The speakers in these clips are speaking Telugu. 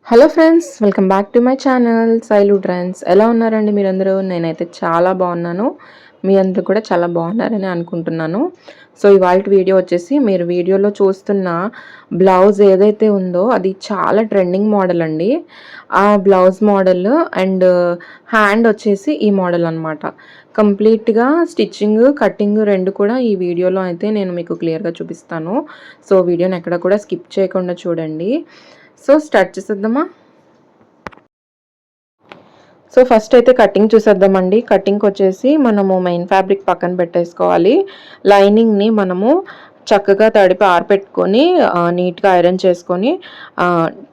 Hello friends, welcome back to my channel Sailu trends. ఎలా ఉన్నారండి మీరందరూ? నేనైతే చాలా బాగున్నాను. మీ అందరూ కూడా చాలా బాగున్నారని అనుకుంటున్నాను. సో ఇవాల్టి వీడియో వచ్చేసి మీరు వీడియోలో చూస్తున్న బ్లౌజ్ ఏదైతే ఉందో అది చాలా ట్రెండింగ్ మోడల్ అండి. ఆ బ్లౌజ్ మోడల్ అండ్ హ్యాండ్ వచ్చేసి ఈ మోడల్ అనమాట. కంప్లీట్గా స్టిచ్చింగ్ కటింగ్ రెండు కూడా ఈ వీడియోలో అయితే నేను మీకు క్లియర్గా చూపిస్తాను. సో వీడియోని ఎక్కడ కూడా స్కిప్ చేయకుండా చూడండి. సో స్టార్ట్ చేసేద్దామా? సో ఫస్ట్ అయితే కటింగ్ చూసేద్దామండి. కటింగ్కి వచ్చేసి మనము మెయిన్ ఫ్యాబ్రిక్ పక్కన పెట్టేసుకోవాలి. లైనింగ్ని మనము చక్కగా తడిపి ఆరపెట్టుకొని నీట్గా ఐరన్ చేసుకొని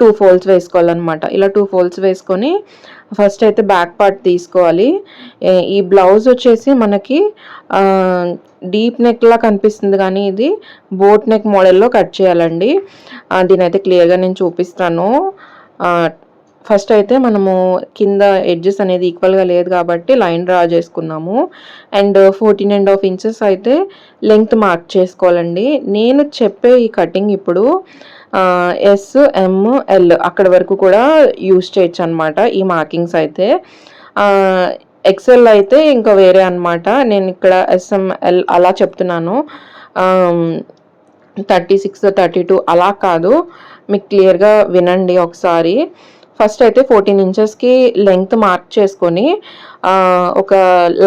2 ఫోల్డ్స్ వేసుకోవాలన్నమాట. ఇలా 2 ఫోల్డ్స్ వేసుకొని ఫస్ట్ అయితే బ్యాక్ పార్ట్ తీసుకోవాలి. ఈ బ్లౌజ్ వచ్చేసి మనకి డీప్ నెక్లా కనిపిస్తుంది, కానీ ఇది బోట్ నెక్ మోడల్లో కట్ చేయాలండి. దీనైతే క్లియర్గా నేను చూపిస్తాను. ఫస్ట్ అయితే మనము కింద ఎడ్జెస్ అనేది ఈక్వల్గా లేదు కాబట్టి లైన్ డ్రా చేసుకున్నాము. అండ్ 14.5 ఇంచెస్ అయితే లెంగ్త్ మార్క్ చేసుకోవాలండి. నేను చెప్పే ఈ కటింగ్ ఇప్పుడు ఎస్, ఎమ్, ఎల్ అక్కడ వరకు కూడా యూస్ చేయొచ్చు అనమాట. ఈ మార్కింగ్స్ అయితే ఎక్సెల్ అయితే ఇంకా వేరే అనమాట. నేను ఇక్కడ ఎస్ఎంఎల్ అలా చెప్తున్నాను. 36, 32 అలా కాదు. మీకు క్లియర్గా వినండి ఒకసారి. ఫస్ట్ అయితే 14 ఇంచెస్కి లెంగ్త్ మార్క్ చేసుకొని ఒక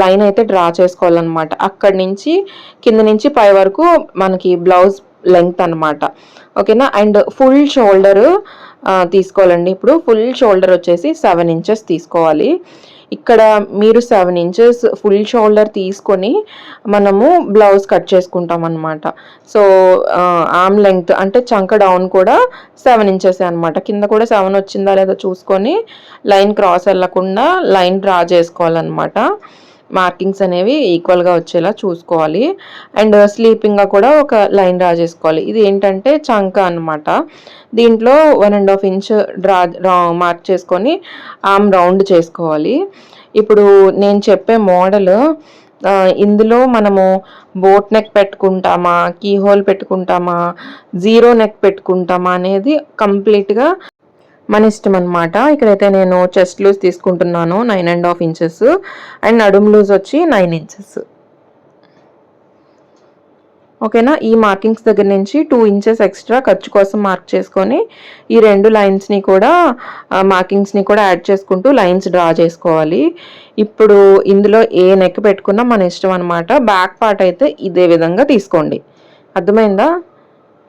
లైన్ అయితే డ్రా చేసుకోవాలన్నమాట. అక్కడి నుంచి కింద నుంచి పై వరకు మనకి బ్లౌజ్ లెంగ్త్ అనమాట. ఓకేనా? అండ్ ఫుల్ షోల్డర్ తీసుకోవాలండి. ఇప్పుడు ఫుల్ షోల్డర్ వచ్చేసి 7 ఇంచెస్ తీసుకోవాలి. ఇక్కడ మీరు 7 ఇంచెస్ ఫుల్ షోల్డర్ తీసుకొని మనము బ్లౌజ్ కట్ చేసుకుంటాం అనమాట. సో ఆర్మ్ లెంగ్త్ అంటే చంక డౌన్ కూడా 7 ఇంచెస్ అనమాట. కింద కూడా 7 వచ్చిందా లేదా చూసుకొని లైన్ క్రాస్ వెళ్ళకుండా లైన్ డ్రా చేసుకోవాలన్నమాట. మార్కింగ్స్ అనేవి ఈక్వల్గా వచ్చేలా చూసుకోవాలి. అండ్ స్లీపింగ్గా కూడా ఒక లైన్ డ్రా చేసుకోవాలి. ఇది ఏంటంటే చంక అనమాట. దీంట్లో 1.5 ఇంచ్ మార్క్ చేసుకొని ఆర్మ్ రౌండ్ చేసుకోవాలి. ఇప్పుడు నేను చెప్పే మోడల్ ఇందులో మనము బోట్ నెక్ పెట్టుకుంటామా, కీ హోల్ పెట్టుకుంటామా, జీరో నెక్ పెట్టుకుంటామా అనేది కంప్లీట్గా మన ఇష్టం అనమాట. ఇక్కడైతే నేను చెస్ట్ లూజ్ తీసుకుంటున్నాను 9.5 ఇంచెస్ అండ్ నడుమ్ లూజ్ వచ్చి 9 ఇంచెస్. ఓకేనా? ఈ మార్కింగ్స్ దగ్గర నుంచి 2 ఇంచెస్ ఎక్స్ట్రా ఖర్చు కోసం మార్క్ చేసుకొని ఈ రెండు లైన్స్ని కూడా మార్కింగ్స్ని కూడా యాడ్ చేసుకుంటూ లైన్స్ డ్రా చేసుకోవాలి. ఇప్పుడు ఇందులో ఏ నెక్ పెట్టుకున్నా మన ఇష్టం అనమాట. బ్యాక్ పార్ట్ అయితే ఇదే విధంగా తీసుకోండి. అర్థమైందా?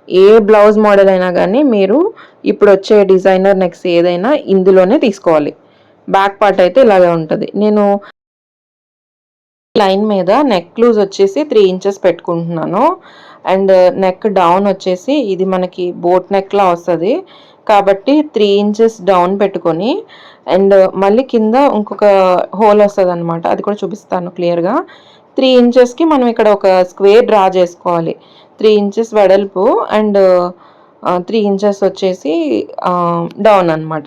ఏ బ్లౌజ్ మోడల్ అయినా కానీ మీరు ఇప్పుడు వచ్చే డిజైనర్ నెక్స్ ఏదైనా ఇందులోనే తీసుకోవాలి. బ్యాక్ పార్ట్ అయితే ఇలాగే ఉంటుంది. నేను లైన్ మీద నెక్ లూజ్ వచ్చేసి 3 ఇంచెస్ పెట్టుకుంటున్నాను. అండ్ నెక్ డౌన్ వచ్చేసి ఇది మనకి బోట్ నెక్లా వస్తుంది కాబట్టి 3 ఇంచెస్ డౌన్ పెట్టుకొని అండ్ మళ్ళీ కింద ఇంకొక హోల్ వస్తుంది అనమాట. అది కూడా చూపిస్తాను క్లియర్గా. 3 ఇంచెస్కి మనం ఇక్కడ ఒక స్క్వేర్ డ్రా చేసుకోవాలి. 3 ఇంచెస్ వెడల్పు అండ్ 3 ఇంచెస్ వచ్చేసి డౌన్ అనమాట.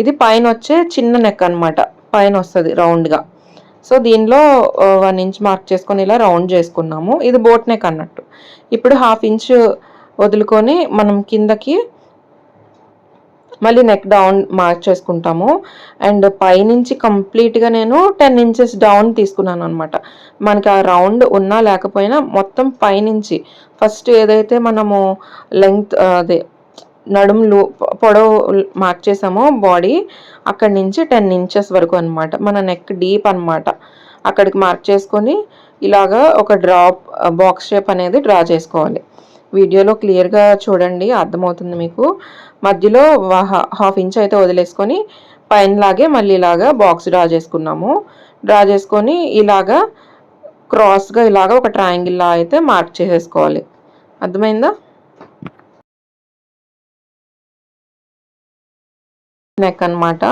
ఇది పైన వచ్చే చిన్న నెక్ అనమాట. పైన వస్తుంది రౌండ్గా. సో దీనిలో 1 ఇంచ్ మార్క్ చేసుకొని ఇలా రౌండ్ చేసుకున్నాము. ఇది బోట్ నెక్ అన్నట్టు. ఇప్పుడు 1/2 ఇంచ్ వదులుకొని మనం కిందకి మళ్ళీ నెక్ డౌన్ మార్క్ చేసుకుంటాము. అండ్ పైనుంచి కంప్లీట్గా నేను 10 ఇంచెస్ డౌన్ తీసుకున్నాను అనమాట. మనకి ఆ రౌండ్ ఉన్నా లేకపోయినా మొత్తం పైనుంచి ఫస్ట్ ఏదైతే మనము లెంగ్త్ అదే నడుములు పొడవు మార్క్ చేసామో బాడీ అక్కడి నుంచి 10 ఇంచెస్ వరకు అనమాట. మన నెక్ డీప్ అనమాట. అక్కడికి మార్క్ చేసుకొని ఇలాగా ఒక బాక్స్ షేప్ అనేది డ్రా చేసుకోవాలి. వీడియోలో క్లియర్గా చూడండి, అర్థమవుతుంది మీకు. మధ్యలో 1/2 ఇంచ్ అయితే వదిలేసుకొని పైనలాగే మళ్ళీ ఇలాగా బాక్స్ డ్రా చేసుకున్నాము. డ్రా చేసుకొని ఇలాగా క్రాస్గా ఇలాగా ఒక ట్రయాంగిల్లా అయితే మార్క్ చేసేసుకోవాలి. అర్థమైందా? నెక్ అనమాట.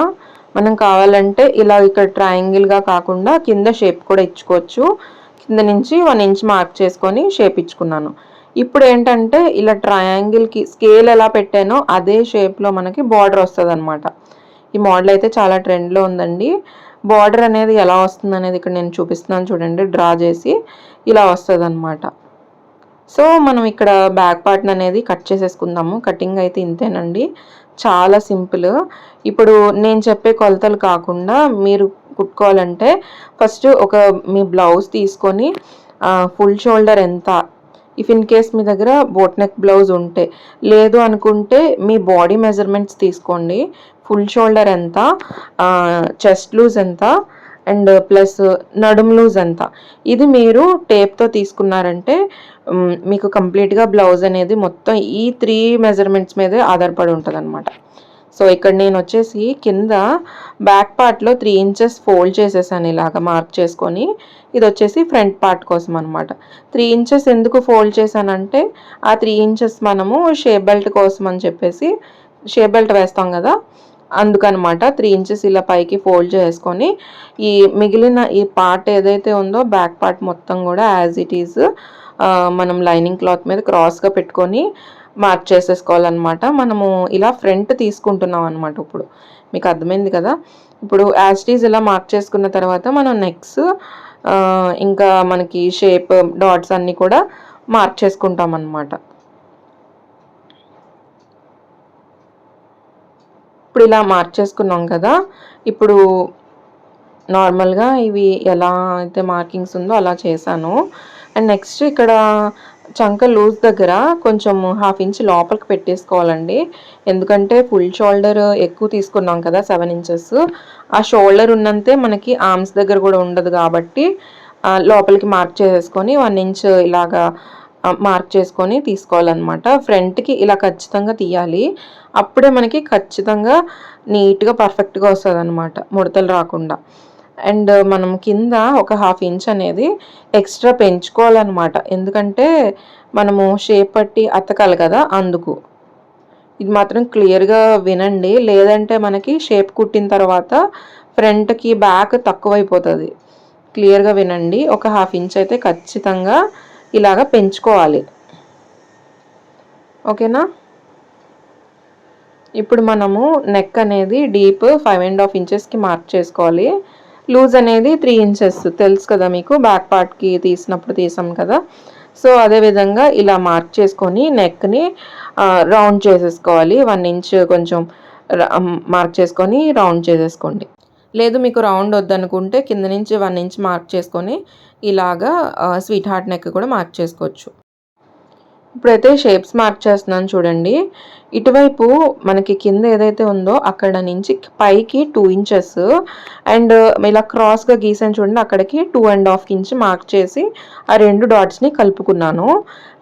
మనం కావాలంటే ఇలా ఇక్కడ ట్రయాంగిల్గా కాకుండా కింద షేప్ కూడా ఇచ్చుకోవచ్చు. కింద నుంచి 1 ఇంచ్ మార్క్ చేసుకొని షేప్ ఇచ్చుకున్నాను. ఇప్పుడు ఏంటంటే ఇలా ట్రయాంగిల్కి స్కేల్ ఎలా పెట్టానో అదే షేప్లో మనకి బార్డర్ వస్తుంది అనమాట. ఈ మోడల్ అయితే చాలా ట్రెండ్లో ఉందండి. బార్డర్ అనేది ఎలా వస్తుంది అనేది ఇక్కడ నేను చూపిస్తున్నాను చూడండి. డ్రా చేసి ఇలా వస్తుంది అనమాట. సో మనం ఇక్కడ బ్యాక్ పార్ట్ అనేది కట్ చేసేసుకుందాము. కటింగ్ అయితే ఇంతేనండి, చాలా సింపుల్. ఇప్పుడు నేను చెప్పే కొలతలు కాకుండా మీరు కుట్టుకోవాలంటే ఫస్ట్ మీ బ్లౌజ్ తీసుకొని ఫుల్ షోల్డర్ ఎంత, ఇఫ్ ఇన్ కేస్ మీ దగ్గర బోట్ నెక్ బ్లౌజ్ ఉంటే, లేదు అనుకుంటే మీ బాడీ మెజర్మెంట్స్ తీసుకోండి. ఫుల్ షోల్డర్ ఎంత, చెస్ట్ లూజ్ ఎంత, అండ్ ప్లస్ నడుము లూజ్ ఎంత. ఇది మీరు టేప్తో తీసుకున్నారంటే మీకు కంప్లీట్గా బ్లౌజ్ అనేది మొత్తం ఈ 3 మెజర్మెంట్స్ మీదే ఆధారపడి ఉంటుంది అనమాట. సో ఇక్కడ నేను వచ్చేసి కింద బ్యాక్ పార్ట్లో 3 ఇంచెస్ ఫోల్డ్ చేసేసాను ఇలాగా మార్క్ చేసుకొని. ఇది వచ్చేసి ఫ్రంట్ పార్ట్ కోసం అనమాట. 3 ఇంచెస్ ఎందుకు ఫోల్డ్ చేశానంటే ఆ 3 ఇంచెస్ మనము షేప్ బెల్ట్ కోసం అని చెప్పేసి షేప్ బెల్ట్ వేస్తాం కదా, అందుకనమాట 3 ఇంచెస్ ఇలా పైకి ఫోల్డ్ చేసుకొని ఈ మిగిలిన ఈ పార్ట్ ఏదైతే ఉందో బ్యాక్ పార్ట్ మొత్తం కూడా యాజ్ ఇట్ ఈజ్ మనం లైనింగ్ క్లాత్ మీద క్రాస్గా పెట్టుకొని మార్క్ చేసేసుకోవాలన్నమాట. మనము ఇలా ఫ్రంట్ తీసుకుంటున్నాం అనమాట. ఇప్పుడు మీకు అర్థమైంది కదా. ఇప్పుడు యాజ్ ఇట్ ఈజ్ ఇలా మార్క్ చేసుకున్న తర్వాత మనం నెక్స్ ఇంకా మనకి షేప్ డాట్స్ అన్నీ కూడా మార్క్ చేసుకుంటాం అన్నమాట. ఇప్పుడు ఇలా మార్క్ చేసుకున్నాం కదా. ఇప్పుడు నార్మల్గా ఇవి ఎలా అయితే మార్కింగ్స్ ఉందో అలా చేశాను. అండ్ నెక్స్ట్ ఇక్కడ చంక లూజ్ దగ్గర కొంచెం 1/2 ఇంచ్ లోపలికి పెట్టేసుకోవాలండి. ఎందుకంటే ఫుల్ షోల్డర్ ఎక్కువ తీసుకున్నాం కదా 7 ఇంచెస్. ఆ షోల్డర్ ఉన్నంతే మనకి ఆర్మ్స్ దగ్గర కూడా ఉండదు కాబట్టి లోపలికి మార్క్ చేసేసుకొని 1 ఇంచ్ ఇలాగా మార్క్ చేసుకొని తీసుకోవాలన్నమాట. ఫ్రంట్కి ఇలా ఖచ్చితంగా తీయాలి. అప్పుడే మనకి ఖచ్చితంగా నీట్గా పర్ఫెక్ట్గా వస్తుంది అనమాట, ముడతలు రాకుండా. అండ్ మనం కింద ఒక 1/2 ఇంచ్ అనేది ఎక్స్ట్రా పెంచుకోవాలన్నమాట. ఎందుకంటే మనము షేప్ పట్టి అతకాలి కదా, అందుకు. ఇది మాత్రం క్లియర్గా వినండి, లేదంటే మనకి షేప్ కుట్టిన తర్వాత ఫ్రంట్కి బ్యాక్ తక్కువైపోతుంది. క్లియర్గా వినండి. ఒక 1/2 ఇంచ్ అయితే ఖచ్చితంగా ఇలాగ పెంచుకోవాలి. ఓకేనా. ఇప్పుడు మనము నెక్ అనేది డీప్ 5.5 ఇంచెస్కి మార్క్ చేసుకోవాలి. లూజ్ అనేది 3 ఇంచెస్ తెలుసు కదా మీకు, బ్యాక్ పార్ట్కి తీసినప్పుడు తీసాం కదా. సో అదేవిధంగా ఇలా మార్క్ చేసుకొని నెక్ని రౌండ్ చేసేసుకోవాలి. 1 ఇంచ్ కొంచెం మార్క్ చేసుకొని రౌండ్ చేసేసుకోండి. లేదు మీకు రౌండ్ వద్దనుకుంటే కింద నుంచి 1 ఇంచ్ మార్క్ చేసుకొని ఇలాగా స్వీట్ హార్ట్ నెక్ కూడా మార్క్ చేసుకోవచ్చు. ఇప్పుడైతే షేప్స్ మార్క్ చేస్తున్నాను చూడండి. ఇటువైపు మనకి కింద ఏదైతే ఉందో అక్కడ నుంచి పైకి 2 ఇంచెస్ అండ్ ఇలా క్రాస్గా గీసాను చూడండి, అక్కడికి 2.5 ఇంచ్ మార్క్ చేసి ఆ 2 డాట్స్ని కలుపుకున్నాను.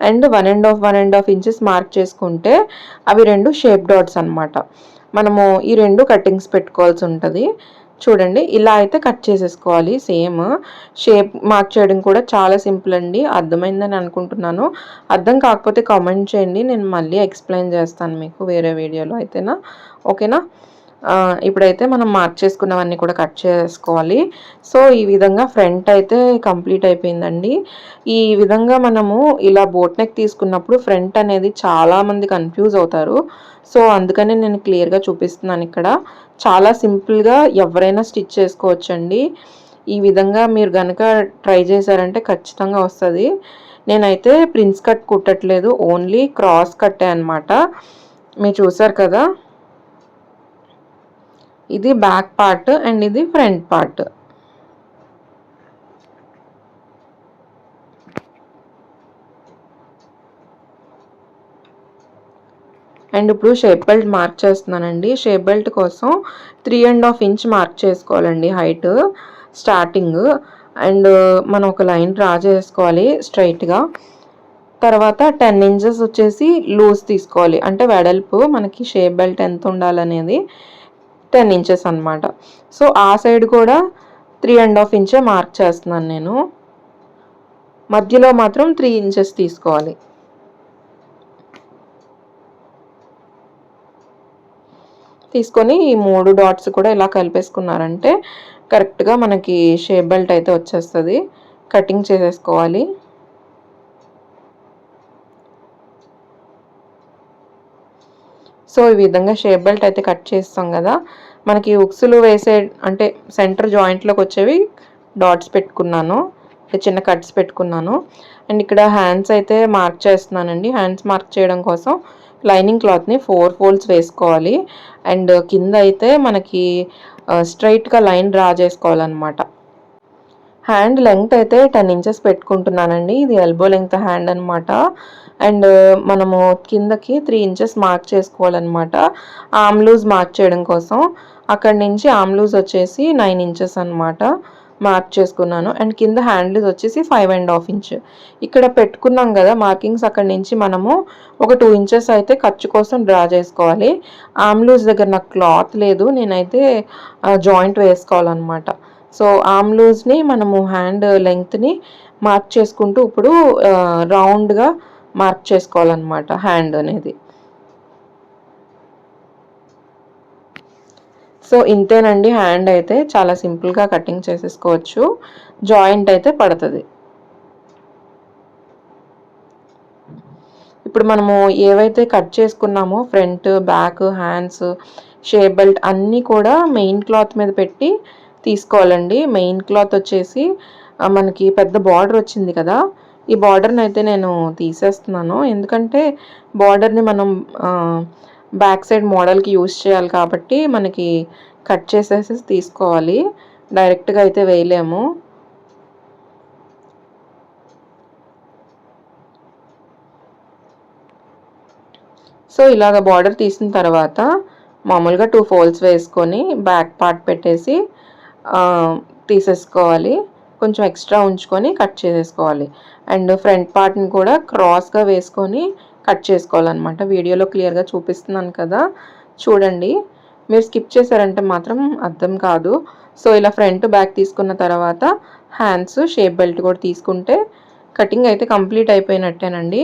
అండ్ 1.5 ఇంచెస్ మార్క్ చేసుకుంటే అవి 2 షేప్ డాట్స్ అనమాట. మనము ఈ 2 కటింగ్స్ పెట్టుకోవాల్సి ఉంటుంది. చూడండి ఇలా అయితే కట్ చేసేసుకోవాలి. సేమ్ షేప్ మార్క్ చేయడం కూడా చాలా సింపుల్ అండి. అర్థమైందని అనుకుంటున్నాను. అర్థం కాకపోతే కామెంట్ చేయండి, నేను మళ్ళీ ఎక్స్ప్లెయిన్ చేస్తాను మీకు వేరే వీడియోలో అయితేనా. ఓకేనా. ఇప్పుడైతే మనం మార్క్ చేసుకున్నవన్నీ కూడా కట్ చేసుకోవాలి. సో ఈ విధంగా ఫ్రంట్ అయితే కంప్లీట్ అయిపోయిందండి. ఈ విధంగా మనము ఇలా బోట్ నెక్ తీసుకున్నప్పుడు ఫ్రంట్ అనేది చాలామంది కన్ఫ్యూజ్ అవుతారు. సో అందుకనే నేను క్లియర్గా చూపిస్తున్నాను ఇక్కడ. చాలా సింపుల్గా ఎవరైనా స్టిచ్ చేసుకోవచ్చండి. ఈ విధంగా మీరు కనుక ట్రై చేశారంటే ఖచ్చితంగా వస్తుంది. నేనైతే ప్రిన్స్ కట్ కుట్టట్లేదు, ఓన్లీ క్రాస్ కట్టే అనమాట. మీరు చూసారు కదా, ఇది బ్యాక్ పార్ట్ అండ్ ఇది ఫ్రంట్ పార్ట్. అండ్ ఇప్పుడు షేప్ బెల్ట్ మార్క్ చేస్తున్నానండి. షేప్ బెల్ట్ కోసం 3.5 ఇంచ్ మార్క్ చేసుకోవాలండి హైట్ స్టార్టింగ్. అండ్ మనం ఒక లైన్ డ్రా చేసుకోవాలి స్ట్రైట్గా. తర్వాత 10 ఇంచెస్ వచ్చేసి లూజ్ తీసుకోవాలి, అంటే వెడల్పు మనకి షేప్ బెల్ట్ ఎంత ఉండాలనేది 10 ఇంచెస్ అనమాట. సో ఆ సైడ్ కూడా 3.5 ఇంచే మార్క్ చేస్తున్నాను నేను. మధ్యలో మాత్రం 3 ఇంచెస్ తీసుకోవాలి. తీసుకొని ఈ 3 డాట్స్ కూడా ఇలా కలిపేసుకున్నారంటే కరెక్ట్గా మనకి షేప్ బెల్ట్ అయితే వచ్చేస్తుంది. కటింగ్ చేసేసుకోవాలి. సో ఈ విధంగా షేప్ బెల్ట్ అయితే కట్ చేస్తాం కదా. మనకి ఉక్సులు వేసే అంటే సెంటర్ జాయింట్లోకి వచ్చేవి డాట్స్ పెట్టుకున్నాను, చిన్న కట్స్ పెట్టుకున్నాను. అండ్ ఇక్కడ హ్యాండ్స్ అయితే మార్క్ చేస్తున్నానండి. హ్యాండ్స్ మార్క్ చేయడం కోసం లైనింగ్ క్లాత్ని 4 ఫోల్డ్స్ వేసుకోవాలి. అండ్ కింద అయితే మనకి స్ట్రైట్గా లైన్ డ్రా చేసుకోవాలన్నమాట. హ్యాండ్ లెంగ్త్ అయితే 10 ఇంచెస్ పెట్టుకుంటున్నానండి. ఇది ఎల్బో లెంగ్త్ హ్యాండ్ అనమాట. అండ్ మనము కిందకి 3 ఇంచెస్ మార్క్ చేసుకోవాలన్నమాట, ఆర్మ్ లూజ్ మార్క్ చేయడం కోసం. అక్కడి నుంచి ఆర్మ్ లూజ్ వచ్చేసి 9 ఇంచెస్ అనమాట మార్క్ చేసుకున్నాను. అండ్ కింద హ్యాండ్ లూజ్ వచ్చేసి 5.5 ఇంచ్. ఇక్కడ పెట్టుకున్నాం కదా మార్కింగ్స్, అక్కడి నుంచి మనము ఒక 2 ఇంచెస్ అయితే ఖర్చు కోసం డ్రా చేసుకోవాలి. ఆర్మ్ లూజ్ దగ్గర నాకు క్లాత్ లేదు, నేనైతే జాయింట్ వేసుకోవాలన్నమాట. సో ఆర్మ్ లూజ్ని మనము హ్యాండ్ లెంగ్త్ని మార్క్ చేసుకుంటూ ఇప్పుడు రౌండ్గా మార్క్ చేసుకోవాలన్నమాట హ్యాండ్ అనేది. సో ఇంతేనండి, హ్యాండ్ అయితే చాలా సింపుల్గా కటింగ్ చేసేసుకోవచ్చు. జాయింట్ అయితే పడుతుంది. ఇప్పుడు మనము ఏవైతే కట్ చేసుకున్నామో front, back, hands, shape belt అన్నీ కూడా మెయిన్ క్లాత్ మీద పెట్టి తీసుకోవాలండి. మెయిన్ క్లాత్ వచ్చేసి మనకి పెద్ద బార్డర్ వచ్చింది కదా, ఈ బార్డర్ని అయితే నేను తీసేస్తున్నాను. ఎందుకంటే బార్డర్ని మనం బ్యాక్ సైడ్ మోడల్కి యూజ్ చేయాలి కాబట్టి మనకి కట్ చేసేసి తీసుకోవాలి, డైరెక్ట్గా అయితే వేయలేము. సో ఇలాగ బార్డర్ తీసిన తర్వాత మామూలుగా 2 ఫోల్డ్స్ వేసుకొని బ్యాక్ పార్ట్ పెట్టేసి తీసేసుకోవాలి. కొంచెం ఎక్స్ట్రా ఉంచుకొని కట్ చేసేసుకోవాలి. అండ్ ఫ్రంట్ పార్ట్ని కూడా క్రాస్గా వేసుకొని కట్ చేసుకోవాలన్నమాట. వీడియోలో క్లియర్గా చూపిస్తున్నాను కదా, చూడండి. మీరు స్కిప్ చేశారంటే మాత్రం అర్థం కాదు. సో ఇలా ఫ్రంట్ బ్యాక్ తీసుకున్న తర్వాత హ్యాండ్స్, షేప్ బెల్ట్ కూడా తీసుకుంటే కటింగ్ అయితే కంప్లీట్ అయిపోయినట్టేనండి.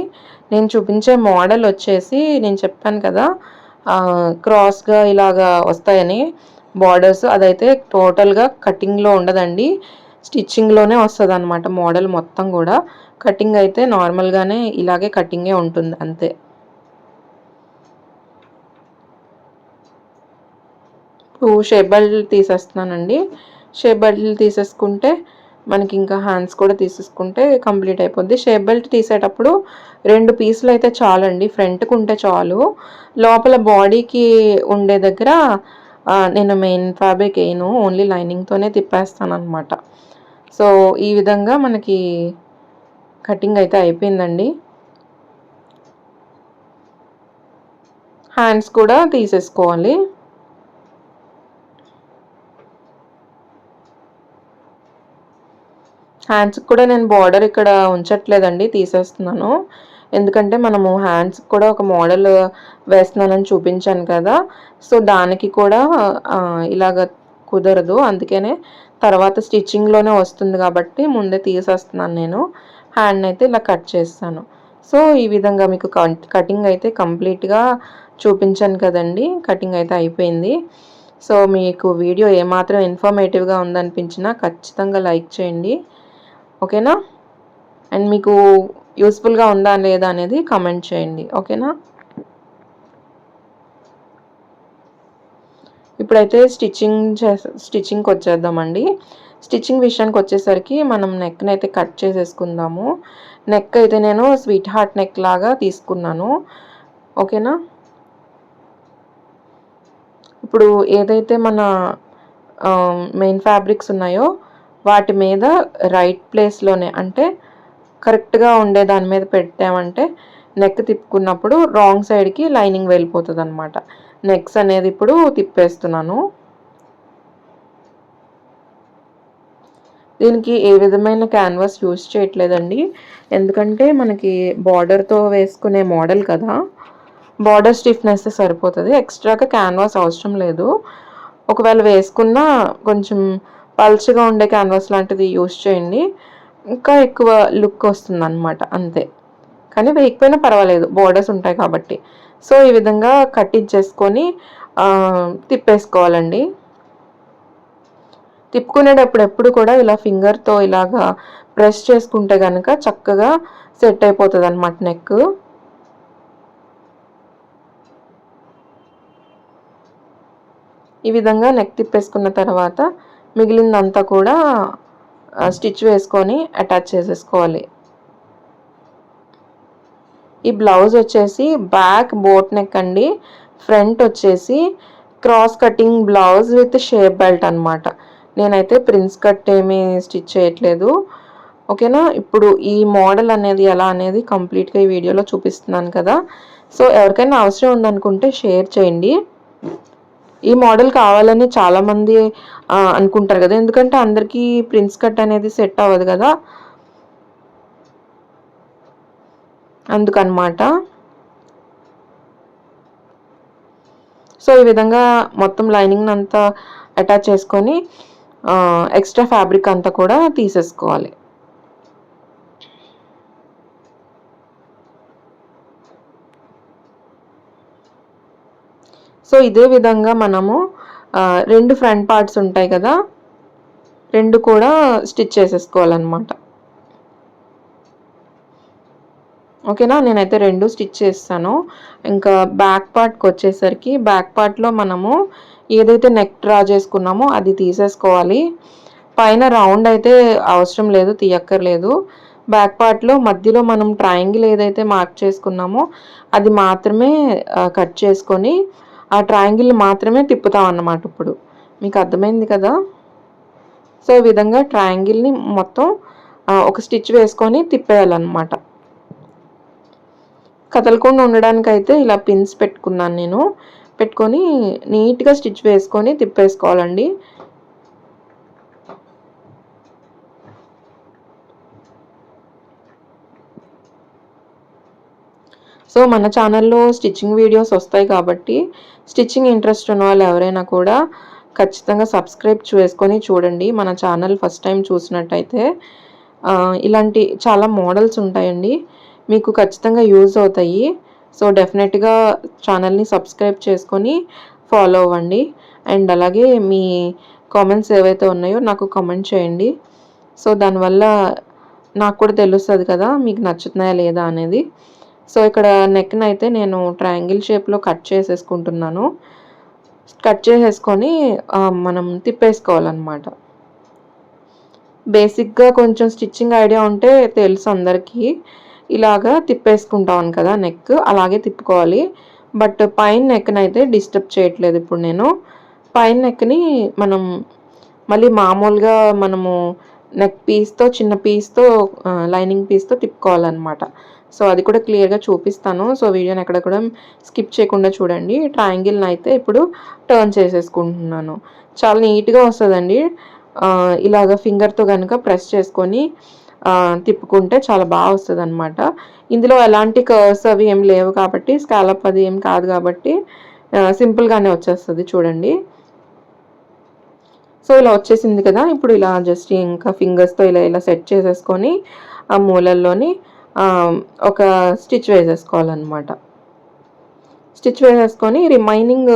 నేను చూపించే మోడల్ వచ్చేసి నేను చెప్పాను కదా క్రాస్గా ఇలాగా వస్తాయని బార్డర్స్, అదైతే టోటల్గా కటింగ్లో ఉండదండి, స్టిచ్చింగ్లోనే వస్తుంది అనమాట మోడల్ మొత్తం కూడా. కటింగ్ అయితే నార్మల్గానే ఇలాగే కటింగే ఉంటుంది అంతే. షేప్ బెల్ట్ తీసేస్తున్నానండి. షేప్ బెల్ట్ తీసేసుకుంటే మనకి ఇంకా హ్యాండ్స్ కూడా తీసేసుకుంటే కంప్లీట్ అయిపోద్ది. షేప్ బెల్ట్ తీసేటప్పుడు 2 పీసులు అయితే చాలండి, ఫ్రంట్కి ఉంటే చాలు. లోపల బాడీకి ఉండే దగ్గర నేను మెయిన్ ఫ్యాబ్రిక్ వేయను, ఓన్లీ లైనింగ్తోనే తిప్పేస్తాను అనమాట. సో ఈ విధంగా మనకి కటింగ్ అయితే అయిపోయిందండి. హ్యాండ్స్ కూడా తీసేసుకోవాలి. హ్యాండ్స్కి కూడా నేను బార్డర్ ఇక్కడ ఉంచట్లేదండి, తీసేస్తున్నాను. ఎందుకంటే మనము హ్యాండ్స్కి కూడా ఒక మోడల్ వేస్తున్నానని చూపించాను కదా, సో దానికి కూడా ఇలాగ కుదరదు, అందుకనే తర్వాత స్టిచ్చింగ్లోనే వస్తుంది కాబట్టి ముందే తీసేస్తున్నాను నేను. హ్యాండ్ అయితే ఇలా కట్ చేస్తాను. సో ఈ విధంగా మీకు కటింగ్ అయితే కంప్లీట్గా చూపించాను కదండి, కటింగ్ అయితే అయిపోయింది. సో మీకు వీడియో ఏమాత్రం ఇన్ఫర్మేటివ్గా ఉందనిపించినా ఖచ్చితంగా లైక్ చేయండి, ఓకేనా? అండ్ మీకు యూస్ఫుల్గా ఉందా లేదా అనేది కామెంట్ చేయండి, ఓకేనా? ఇప్పుడైతే స్టిచ్చింగ్కి వచ్చేద్దామండి. స్టిచ్చింగ్ విషయానికి వచ్చేసరికి మనం నెక్ని అయితే కట్ చేసేసుకుందాము. నెక్ అయితే నేను స్వీట్ హార్ట్ నెక్ లాగా తీసుకున్నాను, ఓకేనా? ఇప్పుడు ఏదైతే మన మెయిన్ ఫ్యాబ్రిక్స్ ఉన్నాయో వాటి మీద రైట్ ప్లేస్లోనే, అంటే కరెక్ట్గా ఉండే దాని మీద పెట్టామంటే నెక్ తిప్పుకున్నప్పుడు రాంగ్ సైడ్కి లైనింగ్ వెళ్ళిపోతుంది అనమాట. నెక్స్ అనేది ఇప్పుడు తిప్పేస్తున్నాను. దీనికి ఏ విధమైన క్యాన్వాస్ యూజ్ చేయట్లేదండి, ఎందుకంటే మనకి బార్డర్తో వేసుకునే మోడల్ కదా, బార్డర్ స్టిఫ్నెస్ సరిపోతుంది, ఎక్స్ట్రాగా క్యాన్వాస్ అవసరం లేదు. ఒకవేళ వేసుకున్నా కొంచెం పల్చగా ఉండే క్యాన్వాస్ లాంటిది యూజ్ చేయండి, ఇంకా ఎక్కువ లుక్ వస్తుంది అనమాట, అంతే. కానీ వేయకపోయినా పర్వాలేదు, బోర్డర్స్ ఉంటాయి కాబట్టి. సో ఈ విధంగా కట్టించేసుకొని తిప్పేసుకోవాలండి. తిప్పుకునేటప్పుడు ఎప్పుడు కూడా ఇలా ఫింగర్తో ఇలాగా ప్రెస్ చేసుకుంటే కనుక చక్కగా సెట్ అయిపోతుంది అనమాట నెక్. ఈ విధంగా నెక్ తిప్పేసుకున్న తర్వాత మిగిలిందంతా కూడా స్టిచ్ వేసుకొని అటాచ్ చేసేసుకోవాలి. ఈ బ్లౌజ్ వచ్చేసి బ్యాక్ బోట్ నెక్ అండి, ఫ్రంట్ వచ్చేసి cross cutting blouse with shape belt అనమాట. నేనైతే ప్రిన్స్ కట్ ఏమీ స్టిచ్ చేయట్లేదు. ఓకేనా. ఇప్పుడు ఈ మోడల్ అనేది ఎలా అనేది కంప్లీట్గా ఈ వీడియోలో చూపిస్తున్నాను కదా. సో ఎవరికైనా అవసరం ఉందనుకుంటే షేర్ చేయండి. ఈ మోడల్ కావాలని చాలామంది అనుకుంటారు కదా, ఎందుకంటే అందరికీ ప్రిన్స్ కట్ అనేది సెట్ అవ్వదు కదా, అందుకనమాట. సో ఈ విధంగా మొత్తం లైనింగ్ అంతా అటాచ్ చేసుకొని ఎక్స్ట్రా ఫ్యాబ్రిక్ అంతా కూడా తీసేసుకోవాలి. సో ఇదే విధంగా మనము 2 ఫ్రంట్ పార్ట్స్ ఉంటాయి కదా, 2 కూడా స్టిచ్ చేసేసుకోవాలన్నమాట. ఓకేనా. నేనైతే 2 స్టిచ్ చేస్తాను. ఇంకా బ్యాక్ పార్ట్కి వచ్చేసరికి బ్యాక్ పార్ట్లో మనము ఏదైతే నెక్ డ్రా చేసుకున్నామో అది తీసేసుకోవాలి. పైన రౌండ్ అయితే అవసరం లేదు, తీయక్కర్లేదు. బ్యాక్ పార్ట్లో మధ్యలో మనం ట్రయాంగిల్ ఏదైతే మార్క్ చేసుకున్నామో అది మాత్రమే కట్ చేసుకొని ఆ ట్రయాంగిల్ మాత్రమే తిప్పుతాం అన్నమాట. ఇప్పుడు మీకు అర్థమైంది కదా. సో ఈ విధంగా ట్రయాంగిల్ని మొత్తం ఒక స్టిచ్ వేసుకొని తిప్పేయాలన్నమాట. కదలకుండా ఉండడానికి అయితే ఇలా పిన్స్ పెట్టుకున్నాను నేను. పెట్టుకొని నీట్గా స్టిచ్ వేసుకొని తిప్పేసుకోవాలండి. సో మన ఛానల్లో స్టిచ్చింగ్ వీడియోస్ వస్తాయి కాబట్టి స్టిచ్చింగ్ ఇంట్రెస్ట్ ఉన్న వాళ్ళు ఎవరైనా కూడా ఖచ్చితంగా సబ్స్క్రైబ్ చేసుకొని చూడండి. మన ఛానల్ ఫస్ట్ టైం చూసినట్టయితే ఇలాంటి చాలా మోడల్స్ ఉంటాయండి, మీకు ఖచ్చితంగా యూజ్ అవుతాయి. సో డెఫినెట్గా ఛానల్ని సబ్స్క్రైబ్ చేసుకొని ఫాలో అవ్వండి. అండ్ అలాగే మీ కామెంట్స్ ఏవైతే ఉన్నాయో నాకు కామెంట్ చేయండి. సో దానివల్ల నాకు కూడా తెలుస్తుంది కదా మీకు నచ్చుతున్నాయా లేదా అనేది. సో ఇక్కడ నెక్ని అయితే నేను ట్రయాంగిల్ షేప్లో కట్ చేసేసుకుంటున్నాను. కట్ చేసేసుకొని మనం తిప్పేసుకోవాలన్నమాట. బేసిక్గా కొంచెం స్టిచ్చింగ్ ఐడియా ఉంటే తెలుసు అందరికీ, ఇలాగా తిప్పేసుకుంటాను కదా నెక్, అలాగే తిప్పుకోవాలి. బట్ పైన నెక్ని అయితే డిస్టర్బ్ చేయట్లేదు. ఇప్పుడు నేను పైన నెక్ని మనం మళ్ళీ మామూలుగా మనము నెక్ పీస్తో చిన్న పీస్తో లైనింగ్ పీస్తో తిప్పుకోవాలన్నమాట. సో అది కూడా క్లియర్గా చూపిస్తాను. సో వీడియోని ఎక్కడ కూడా స్కిప్ చేయకుండా చూడండి. ట్రయాంగిల్ని అయితే ఇప్పుడు టర్న్ చేసేసుకుంటున్నాను. చాలా నీట్గా వస్తుందండి. ఇలాగ ఫింగర్తో కనుక ప్రెస్ చేసుకొని తిప్పుకుంటే చాలా బాగా వస్తుంది అనమాట. ఇందులో ఎలాంటి కర్వ్స్ అవి ఏం లేవు కాబట్టి, స్కాలప్ అది ఏం కాదు కాబట్టి సింపుల్గానే వచ్చేస్తుంది చూడండి. సో ఇలా వచ్చేసింది కదా. ఇప్పుడు ఇలా జస్ట్ ఇంకా ఫింగర్స్తో ఇలా ఇలా సెట్ చేసేసుకొని ఆ మూలల్లోని ఒక స్టిచ్ వేసేసుకోవాలన్నమాట. స్టిచ్ వేసేసుకొని రిమైనింగ్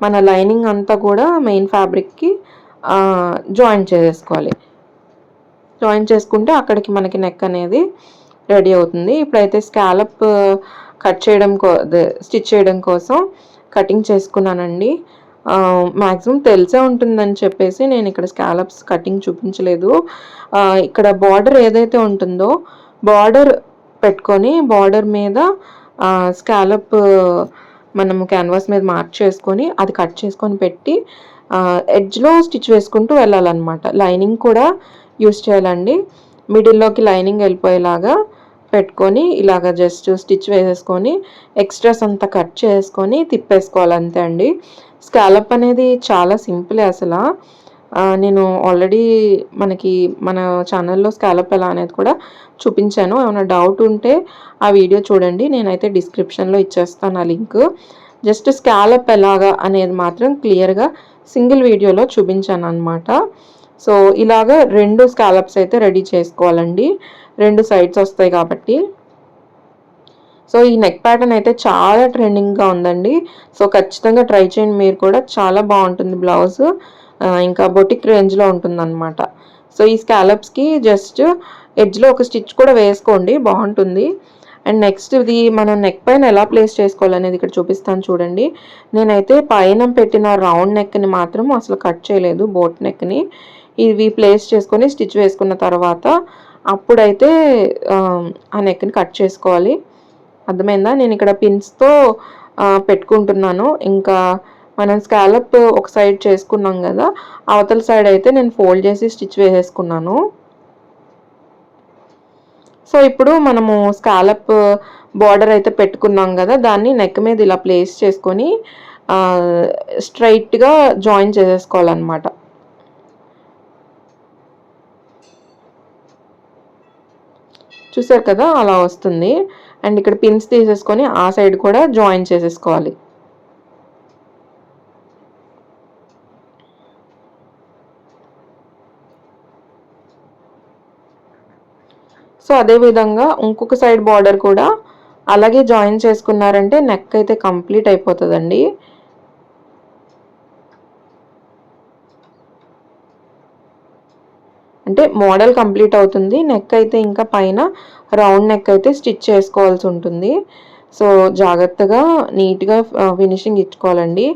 మన లైనింగ్ అంతా కూడా మెయిన్ ఫ్యాబ్రిక్కి జాయిన్ చేసేసుకోవాలి. జాయిన్ చేసుకుంటే అక్కడికి మనకి నెక్ అనేది రెడీ అవుతుంది. ఇప్పుడైతే స్కాలప్ కట్ చేయడం స్టిచ్ చేయడం కోసం కటింగ్ చేసుకున్నానండి. మ్యాక్సిమం తెలిసే ఉంటుందని చెప్పేసి నేను ఇక్కడ స్కాలప్స్ కటింగ్ చూపించలేదు. ఇక్కడ బార్డర్ ఏదైతే ఉంటుందో బార్డర్ పెట్టుకొని బార్డర్ మీద స్కాలప్ మనము క్యాన్వాస్ మీద మార్క్ చేసుకొని అది కట్ చేసుకొని పెట్టి ఎడ్జ్లో స్టిచ్ వేసుకుంటూ వెళ్ళాలన్నమాట. లైనింగ్ కూడా యూస్ చేయాలండి. మిడిల్లోకి లైనింగ్ వెళ్ళిపోయేలాగా పెట్టుకొని ఇలాగ జస్ట్ స్టిచ్ వేసేసుకొని ఎక్స్ట్రాస్ అంతా కట్ చేసుకొని తిప్పేసుకోవాలి, అంతే అండి. స్కాలప్ అనేది చాలా సింపులే అసలు. నేను ఆల్రెడీ మన ఛానల్లో స్కాలప్ ఎలా అనేది కూడా చూపించాను. ఏమైనా డౌట్ ఉంటే ఆ వీడియో చూడండి, నేనైతే డిస్క్రిప్షన్లో ఇచ్చేస్తాను ఆ లింక్. జస్ట్ స్కాలప్ ఎలాగా అనేది మాత్రం క్లియర్గా సింగిల్ వీడియోలో చూపించాను అనమాట. సో ఇలాగా 2 స్కాలప్స్ అయితే రెడీ చేసుకోవాలండి, 2 సైడ్స్ వస్తాయి కాబట్టి. సో ఈ నెక్ ప్యాటర్న్ అయితే చాలా ట్రెండింగ్గా ఉందండి. సో ఖచ్చితంగా ట్రై చేయండి మీరు కూడా, చాలా బాగుంటుంది బ్లౌజ్. ఇంకా బొటిక్ రేంజ్లో ఉంటుంది అనమాట. సో ఈ స్కాలప్స్కి జస్ట్ ఎడ్జ్లో ఒక స్టిచ్ కూడా వేసుకోండి, బాగుంటుంది. అండ్ నెక్స్ట్ ఇది మనం నెక్ పైన ఎలా ప్లేస్ చేసుకోవాలనేది ఇక్కడ చూపిస్తాను చూడండి. నేనైతే పైన పెట్టిన రౌండ్ నెక్ని మాత్రం అసలు కట్ చేయలేదు, బోట్ నెక్ని. ఇవి ప్లేస్ చేసుకొని స్టిచ్ వేసుకున్న తర్వాత అప్పుడైతే ఆ నెక్ని కట్ చేసుకోవాలి. అర్థమైందా? నేను ఇక్కడ పిన్స్‌తో పెట్టుకుంటున్నాను. ఇంకా మనం స్కాలప్ ఒక సైడ్ చేసుకున్నాం గదా! అవతల సైడ్ అయితే నేను ఫోల్డ్ చేసి స్టిచ్ వేసేసుకున్నాను. సో, ఇప్పుడు మనము స్కాలప్ బోర్డర్ అయితే పెట్టుకున్నాం గదా! దాన్ని నెక్ మీద ఇలా ప్లేస్ చేసుకొని ఆహ్, స్ట్రెయిట్‌గా జాయిన్ చేసేసుకోవాలనమాట. చూసారు కదా! అలా వస్తుంది. అండ్ ఇక్కడ పిన్స్ తీసేసుకొని ఆ సైడ్ కూడా జాయిన్ చేసేసుకోవాలి. సో, అదే విధంగా ఇంకొక సైడ్ బోర్డర్ కూడా అలాగే జాయిన్ చేసుకున్నారంటే నెక్ అయితే కంప్లీట్ అయిపోతదండి. అంటే మోడల్ కంప్లీట్ అవుతుంది. నెక్ అయితే ఇంకా పైన రౌండ్ నెక్ అయితే స్టిచ్ చేసుకోవాల్సి ఉంటుంది. సో, జాగ్రత్తగా నీట్‌గా ఫినిషింగ్ ఇచ్చుకోవాలండి.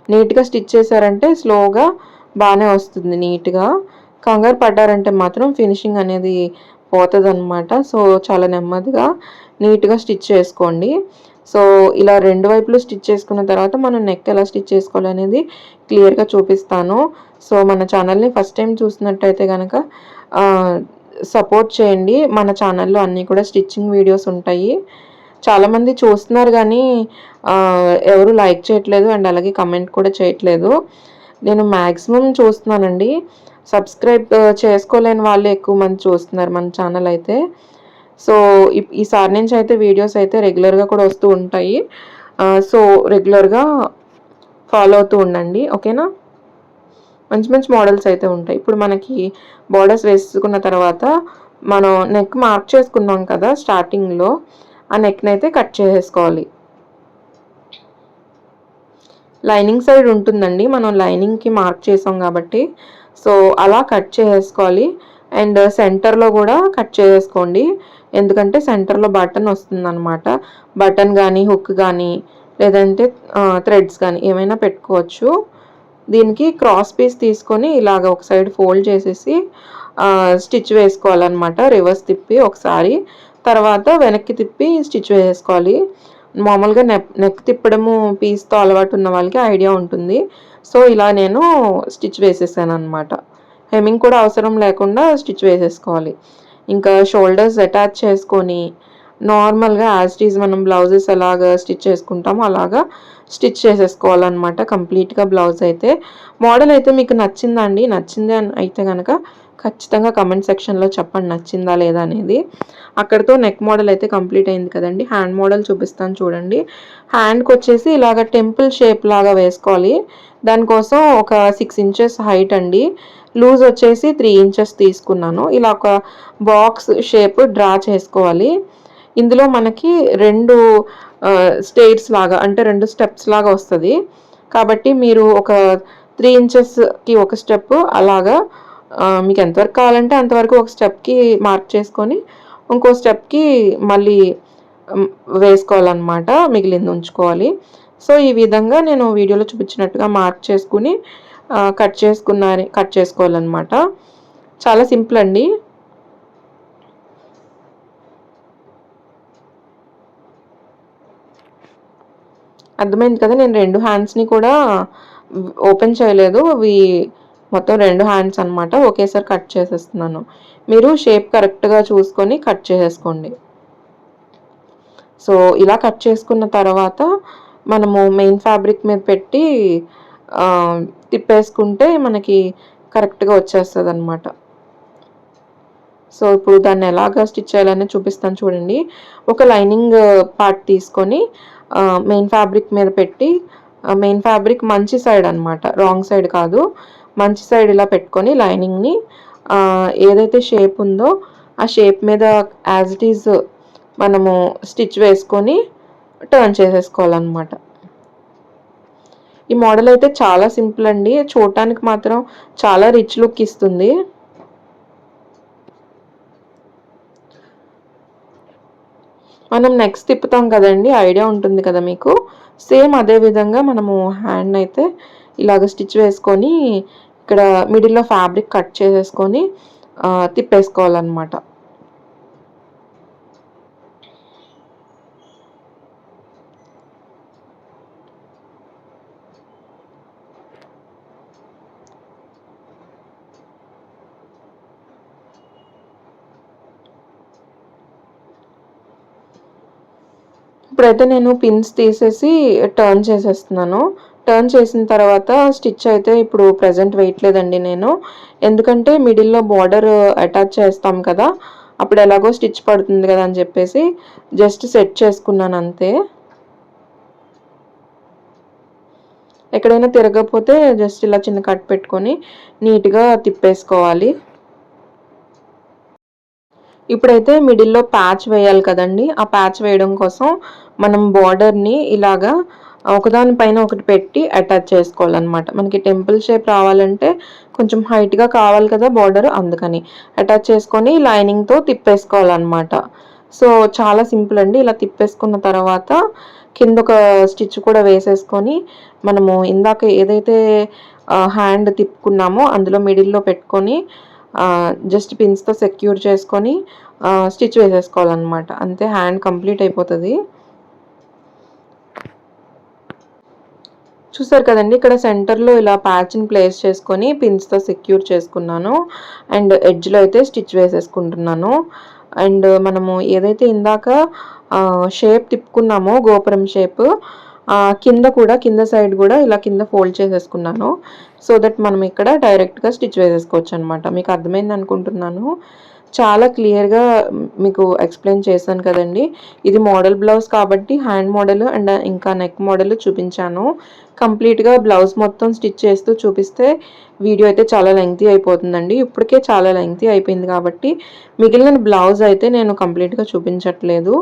నీట్‌గా స్టిచ్ చేశారంటే స్లోగా బానే వస్తుంది నీట్‌గా. కంగారు పడ్డారంటే మాత్రం ఫినిషింగ్ అనేది పోతదనమాట. సో, చాలా నెమ్మదిగా నీట్‌గా స్టిచ్ చేసుకోండి. సో, ఇలా 2 వైపులు స్టిచ్ చేసుకున్న తర్వాత మనం నెక్ ఎలా స్టిచ్ చేసుకోవాలనేది క్లియర్‌గా చూపిస్తాను. సో, మన ఛానల్‌ని ఫస్ట్ టైమ్ చూసినట్టయితే గనక ఆహ్, సపోర్ట్ చేయండి. మన ఛానల్‌లో అన్నీ కూడా స్టిచ్చింగ్ వీడియోస్ ఉంటాయి. చాలామంది చూస్తున్నారు గానీ ఎవరు లైక్ చేయట్లేదు అండ్ అలాగే కమెంట్ కూడా చేయట్లేదు. నేను మాక్సిమం చూస్తున్నానండి. సబ్స్క్రైబ్ చేసుకోలేని వాళ్ళే ఎక్కువ మంది చూస్తున్నారు మన ఛానల్ అయితే. సో, ఈసారి నుంచి అయితే వీడియోస్ అయితే రెగ్యులర్‌గా కూడా వస్తూ ఉంటాయి. సో, రెగ్యులర్‌గా ఫాలో అవుతూ ఉండండి. ఓకేనా? మంచి మంచి మోడల్స్ అయితే ఉంటాయి. ఇప్పుడు మనకి బోర్డర్స్ వేసుకున్న తర్వాత మనం నెక్ మార్క్ చేసుకున్నాం కదా! స్టార్టింగ్‌లో ఆ నెక్‌నైతే కట్ చేసేసుకోవాలి. లైనింగ్ సైడ్ ఉంటుందండి. మనం లైనింగ్‌కి మార్క్ చేసాం కాబట్టి. సో, అలా కట్ చేసేసుకోవాలి. అండ్ సెంటర్‌లో గూడా కట్ చేసేసుకోండి. ఎందుకంటే సెంటర్‌లో బటన్ వస్తుందనమాట. బటన్ గానీ, హుక్ గానీ లేదంటే థ్రెడ్స్ గానీ ఏమైనా పెట్టుకోవచ్చు. దీనికి క్రాస్ పీస్ తీసుకొని ఇలాగ ఒక సైడ్ ఫోల్డ్ చేసేసి స్టిచ్ వేసుకోవాలనమాట. రివర్స్ తిప్పి ఒకసారి. తర్వాత వెనక్కి తిప్పి స్టిచ్ వేసేసుకోవాలి. మామూలుగా నెక్ తిప్పడము పీస్‌తో అలవాటు ఉన్న వాళ్ళకి ఐడియా ఉంటుంది. సో, ఇలా నేను స్టిచ్ వేసేసాననమాట. హెమ్మింగ్ కూడా అవసరం లేకుండా స్టిచ్ వేసేసుకోవాలి. ఇంకా షోల్డర్స్ అటాచ్ చేసుకొని నార్మల్‌గా యాజ్ ఇట్ ఈజ్ మనం బ్లౌజెస్ ఎలాగా స్టిచ్ చేసుకుంటామో అలాగా స్టిచ్ చేసేసుకోవాలనమాట కంప్లీట్‌గా బ్లౌజ్ అయితే. మోడల్ అయితే మీకు నచ్చిందా అండి? నచ్చింది అని అయితే గనక ఖచ్చితంగా కామెంట్ సెక్షన్‌లో చెప్పండి నచ్చిందా లేదా అనేది. అక్కడితో నెక్ మోడల్ అయితే కంప్లీట్ అయింది కదండీ! హ్యాండ్ మోడల్ చూపిస్తాను చూడండి. హ్యాండ్‌కొచ్చేసి ఇలాగ టెంపుల్ షేప్ లాగా వేసుకోవాలి. దానికోసం ఒక 6 ఇంచెస్ హైట్ అండి. లూజ్ వచ్చేసి 3 ఇంచెస్ తీసుకున్నాను. ఇలా ఒక బాక్స్ షేప్ డ్రా చేసుకోవాలి. ఇందులో మనకి 2 స్టెయిర్స్ లాగా అంటే 2 స్టెప్స్ లాగా వస్తది. కాబట్టి మీరు ఒక 3 ఇంచెస్‌కి ఒక స్టెప్ అలాగా మీకు ఎంతవరకు కావాలంటే అంతవరకు ఒక స్టెప్‌కి మార్క్ చేసుకొని, ఇంకో స్టెప్‌కి మళ్ళీ హ్మ్, వేసుకోవాలనమాట. మిగిలింది ఉంచుకోవాలి. సో, ఈ విధంగా నేను వీడియోలో చూపించినట్టుగా మార్క్ చేసుకొని కట్ చేసుకోవాలనమాట. చాలా సింపుల్ అండి. అర్థమైంది కదా! నేను 2 హ్యాండ్స్‌ని కూడా ఓపెన్ చేయలేదు. మొత్తం 2 హ్యాండ్స్ అనమాట. ఒకేసారి కట్ చేసేస్తున్నాను. మీరు షేప్ కరెక్ట్‌గా చూసుకొని కట్ చేసేసుకోండి. సో, ఇలా కట్ చేసుకున్న తర్వాత మనము మెయిన్ ఫ్యాబ్రిక్ మీద పెట్టి ఆహ్, తిప్పేసుకుంటే మనకి కరెక్ట్‌గా వచ్చేస్తదనమాట. సో, ఇప్పుడు దాన్ని ఎలాగా స్టిచ్ చేయాలనేది చూపిస్తాను చూడండి. ఒక లైనింగ్ పార్ట్ తీసుకొని మెయిన్ ఫ్యాబ్రిక్ మీద పెట్టి మెయిన్ ఫ్యాబ్రిక్ మంచి సైడ్ అనమాట. రాంగ్ సైడ్ కాదు. మంచి సైడ్ ఇలా పెట్టుకొని లైనింగ్‌ని ఏదైతే షేప్ ఉందో ఆ షేప్ మీద యాజ్ ఇట్ ఈజ్ మనము స్టిచ్ వేసుకొని టర్న్ చేసేసుకోవాలనమాట. ఈ మోడల్ అయితే చాలా సింపుల్ అండి. చూడటానికి మాత్రం చాలా రిచ్ లుక్ ఇస్తుంది. మనం నెక్స్ట్ తిప్పుతాం కదండీ! ఐడియా ఉంటుంది కదా మీకు. సేమ్ అదే విధంగా మనము హ్యాండ్‌నయితే ఇలాగ స్టిచ్ వేసుకొని, ఇక్కడ మిడిల్‌లో ఫ్యాబ్రిక్ కట్ చేసేసుకొని తిప్పేసుకోవాలనమాట. ఇప్పుడైతే నేను పిన్స్ తీసేసి టర్న్ చేసేస్తున్నాను. టర్న్ చేసిన తర్వాత స్టిచ్ అయితే ఇప్పుడు ప్రెజెంట్ వేయట్లేదండి నేను. ఎందుకంటే మిడిల్‌లో బోర్డర్ అటాచ్ చేస్తాం కదా! అప్పుడు ఎలాగో స్టిచ్ పడుతుంది కదా అని చెప్పేసి జస్ట్ సెట్ చేసుకున్నాను అంతే. ఎక్కడైనా తిరగకపోతే జస్ట్ ఇలా చిన్న కట్ పెట్టుకొని నీట్‌గా తిప్పేసుకోవాలి. ఇప్పుడైతే మిడిల్‌లో ప్యాచ్ వేయాలి కదండీ! ఆ ప్యాచ్ వేయడం కోసం మనం బోర్డర్‌ని ఇలాగా ఒకదాని పైన ఒకటి పెట్టి అటాచ్ చేసుకోవాలనమాట. మనకి టెంపుల్ షేప్ రావాలంటే కొంచెం హైట్‌గా కావాలి కదా బోర్డర్, అందుకని. అటాచ్ చేసుకొని లైనింగ్‌తో తిప్పేసుకోవాలనమాట. సో, చాలా సింపుల్ అండి. ఇలా తిప్పేసుకున్న తర్వాత కిందొక స్టిచ్ కూడా వేసేసుకొని మనము ఇందాక ఏదైతే హ్యాండ్ తిప్పుకున్నామో అందులో మిడిల్‌లో పెట్టుకొని జస్ట్ పిన్స్‌తో సెక్యూర్ చేసుకొని స్టిచ్ వేసేసుకోవాలనమాట. అంతే, హ్యాండ్ కంప్లీట్ అయిపోతది. చూసారు కదండీ! ఇక్కడ సెంటర్‌లో ఇలా ప్యాచ్‌ని ప్లేస్ చేసుకొని పిన్స్‌తో సెక్యూర్ చేసుకున్నాను. అండ్ ఎడ్జ్‌లో అయితే స్టిచ్ వేసేసుకుంటున్నాను. అండ్ మనము ఏదైతే ఇందాక షేప్ తిప్పుకున్నామో గోపురం షేప్, కింద కూడా కింద సైడ్ గూడా ఇలా కింద ఫోల్డ్ చేసేసుకున్నాను. సో దట్ మనం ఇక్కడ డైరెక్ట్‌గా స్టిచ్ వేసేసుకోవచ్చనమాట. మీకు అర్థమైందనుకుంటున్నాను. చాలా క్లియర్‌గా మీకు ఎక్స్‌ప్లెయిన్ చేశాను కదండీ! ఇది మోడల్ బ్లౌజ్ కాబట్టి హ్యాండ్ మోడల్ అండ్ ఇంకా నెక్ మోడల్ చూపించాను. కంప్లీట్‌గా బ్లౌజ్ మొత్తం స్టిచ్ చేస్తూ చూపిస్తే వీడియో అయితే చాలా లెంగ్తీ అయిపోతుందండి. ఇప్పటికే చాలా లెంగ్తీ అయిపోయింది కాబట్టి మిగిలిన బ్లౌజ్ అయితే నేను కంప్లీట్‌గా చూపించట్లేదు.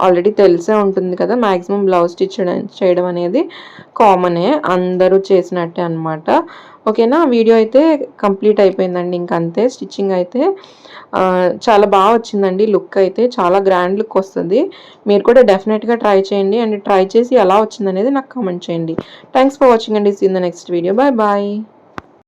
ఆల్రెడీ తెలిసే ఉంటుంది కదా! మాక్సిమం బ్లౌజ్ స్టిచ్ చేయడం అనేది కామనే. అందరూ చేసినట్టే అనమాట. ఓకేనా? వీడియో అయితే కంప్లీట్ అయిపోయిందండి. ఇంకంతే. స్టిచ్చింగ్ అయితే చాలా బాగా వచ్చిందండి. లుక్ అయితే చాలా గ్రాండ్ లుక్ వస్తుంది. మీరు కూడా డెఫినెట్‌గా ట్రై చేయండి. అండ్ ట్రై చేసి ఎలా వచ్చిందనేది నాకు కామెంట్ చేయండి. థాంక్స్ ఫర్ వాచింగ్ అండి. See you in the next video. Bye bye.